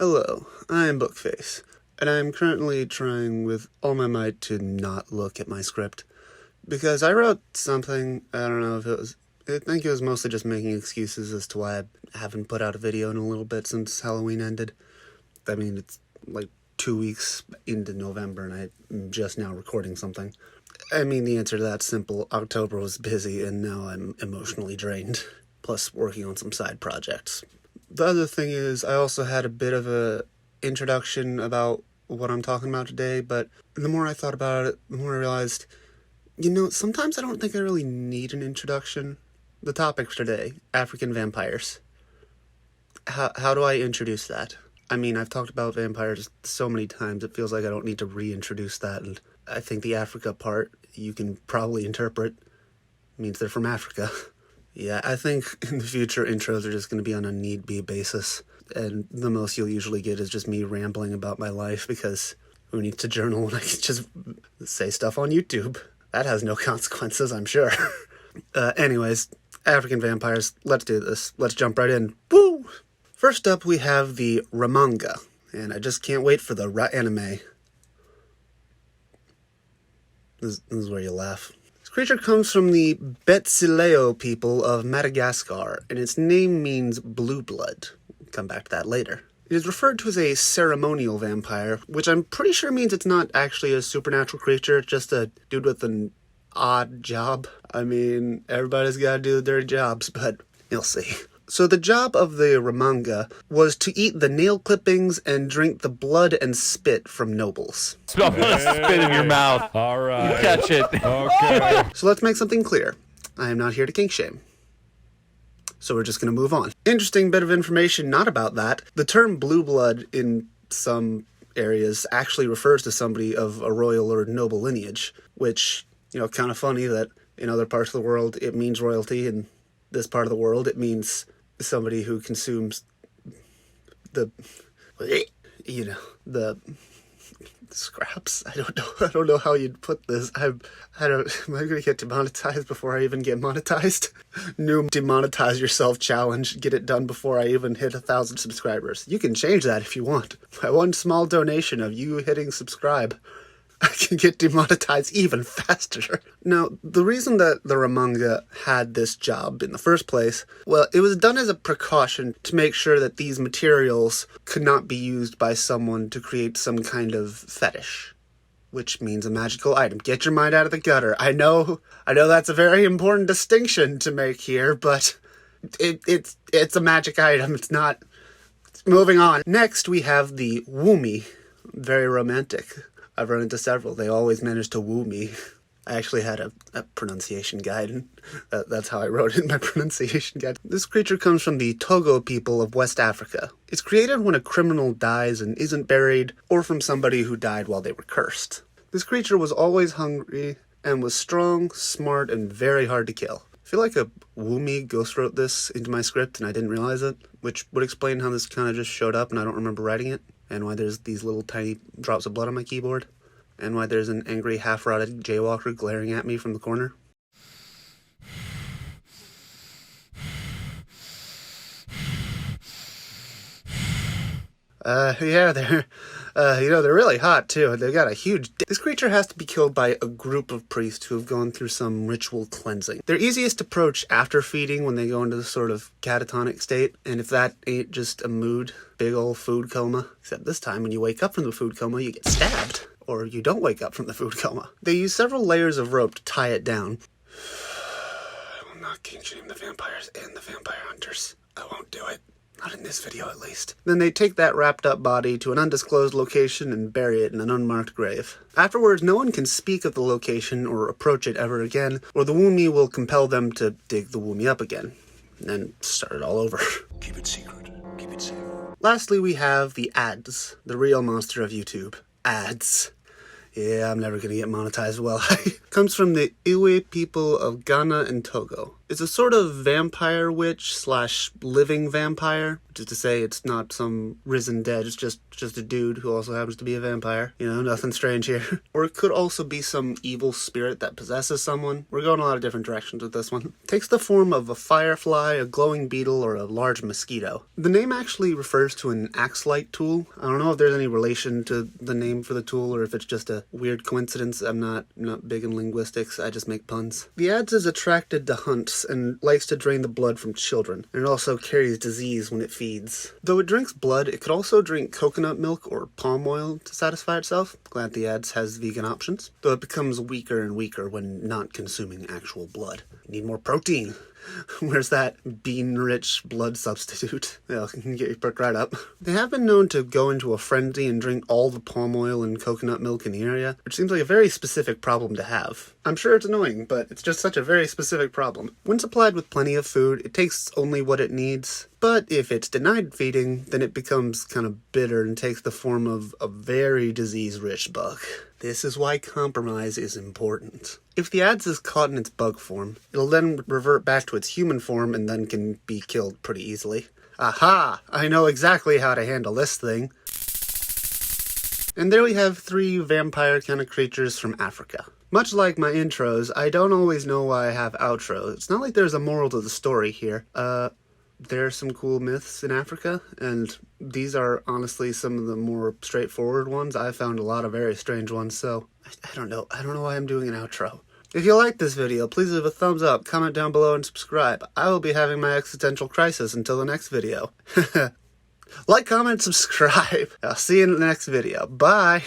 Hello, I am Bookface, and I am currently trying with all my might to not look at my script, because I wrote something, I don't know if it was, I think it was mostly just making excuses as to why I haven't put out a video in a little bit since Halloween ended. I mean, it's like 2 weeks into November, and I'm just now recording something. I mean, the answer to that's simple. October was busy, and now I'm emotionally drained, plus working on some side projects. The other thing is, I also had a bit of a introduction about what I'm talking about today, but the more I thought about it, the more I realized, sometimes I don't think I really need an introduction. The topic for today, African vampires. How do I introduce that? I mean, I've talked about vampires so many times, it feels like I don't need to reintroduce that, and I think the Africa part, you can probably interpret, means they're from Africa. Yeah, I think in the future intros are just going to be on a need-be basis, and the most you'll usually get is just me rambling about my life, because who needs to journal when I can just say stuff on YouTube? That has no consequences, I'm sure. Anyways, African vampires, let's do this. Let's jump right in. Woo! First up, we have the Ramanga, and I just can't wait for the anime. This is where you laugh. This creature comes from the Betsileo people of Madagascar, and its name means blue blood. We'll come back to that later. It is referred to as a ceremonial vampire, which I'm pretty sure means it's not actually a supernatural creature, just a dude with an odd job. I mean, everybody's got to do their jobs, but you'll see. So the job of the Ramanga was to eat the nail clippings and drink the blood and spit from nobles. Smell the spit in your mouth. All right. You catch it. Okay. So let's make something clear. I am not here to kink shame. So we're just going to move on. Interesting bit of information not about that. The term blue blood in some areas actually refers to somebody of a royal or noble lineage, which, kind of funny that in other parts of the world it means royalty, and this part of the world it means somebody who consumes the scraps. I don't know how you'd put this. Am I gonna get demonetized before I even get monetized? New demonetize yourself challenge. Get it done before I even hit 1,000 subscribers. You can change that if you want. By one small donation of you hitting subscribe, I can get demonetized even faster. Now, the reason that the Ramanga had this job in the first place, well, it was done as a precaution to make sure that these materials could not be used by someone to create some kind of fetish, which means a magical item. Get your mind out of the gutter. I know that's a very important distinction to make here, but it's a magic item. It's not. Moving on. Next, we have the Wume. Very romantic. I've run into several. They always manage to woo me. I actually had a pronunciation guide, and that's how I wrote it in my pronunciation guide. This creature comes from the Togo people of West Africa. It's created when a criminal dies and isn't buried, or from somebody who died while they were cursed. This creature was always hungry, and was strong, smart, and very hard to kill. I feel like a Wume ghost wrote this into my script, and I didn't realize it, which would explain how this kind of just showed up, and I don't remember writing it. And why there's these little tiny drops of blood on my keyboard, and why there's an angry half-rotted jaywalker glaring at me from the corner. They're really hot, too. They've got a huge This creature has to be killed by a group of priests who have gone through some ritual cleansing. They're easiest to approach after feeding when they go into the sort of catatonic state, and if that ain't just a mood, big old food coma. Except this time, when you wake up from the food coma, you get stabbed. Or you don't wake up from the food coma. They use several layers of rope to tie it down. I will not kink shame the vampires and the vampire hunters. I won't do it. Not in this video, at least. Then they take that wrapped-up body to an undisclosed location and bury it in an unmarked grave. Afterwards, no one can speak of the location or approach it ever again, or the Wume will compel them to dig the Wume up again, and then start it all over. Keep it secret. Keep it safe. Lastly, we have the ads, the real monster of YouTube. Ads. Yeah, I'm never gonna get monetized well. Comes from the Iwe people of Ghana and Togo. It's a sort of vampire witch slash living vampire, which is to say it's not some risen dead, it's just a dude who also happens to be a vampire. You know, nothing strange here. Or it could also be some evil spirit that possesses someone. We're going a lot of different directions with this one. It takes the form of a firefly, a glowing beetle, or a large mosquito. The name actually refers to an axe-like tool. I don't know if there's any relation to the name for the tool or if it's just a weird coincidence. I'm not big in linguistics, I just make puns. The adze is attracted to hunts and likes to drain the blood from children, and it also carries disease when it feeds. Though it drinks blood, it could also drink coconut milk or palm oil to satisfy itself. Glad the adze has vegan options. Though it becomes weaker and weaker when not consuming actual blood. You need more protein. Where's that bean-rich blood substitute? Yeah, you can get your perk right up. They have been known to go into a frenzy and drink all the palm oil and coconut milk in the area, which seems like a very specific problem to have. I'm sure it's annoying, but it's just such a very specific problem. When supplied with plenty of food, it takes only what it needs. But if it's denied feeding, then it becomes kind of bitter and takes the form of a very disease-rich bug. This is why compromise is important. If the adze is caught in its bug form, it'll then revert back to its human form and then can be killed pretty easily. Aha! I know exactly how to handle this thing. And there we have 3 vampire kind of creatures from Africa. Much like my intros, I don't always know why I have outros. It's not like there's a moral to the story here. There are some cool myths in Africa, and these are honestly some of the more straightforward ones. I found a lot of very strange ones, so I don't know why I'm doing an outro. If you like this video, please leave a thumbs up, comment down below, and subscribe. I will be having my existential crisis until the next video. Like, comment, subscribe. I'll see you in the next video. Bye!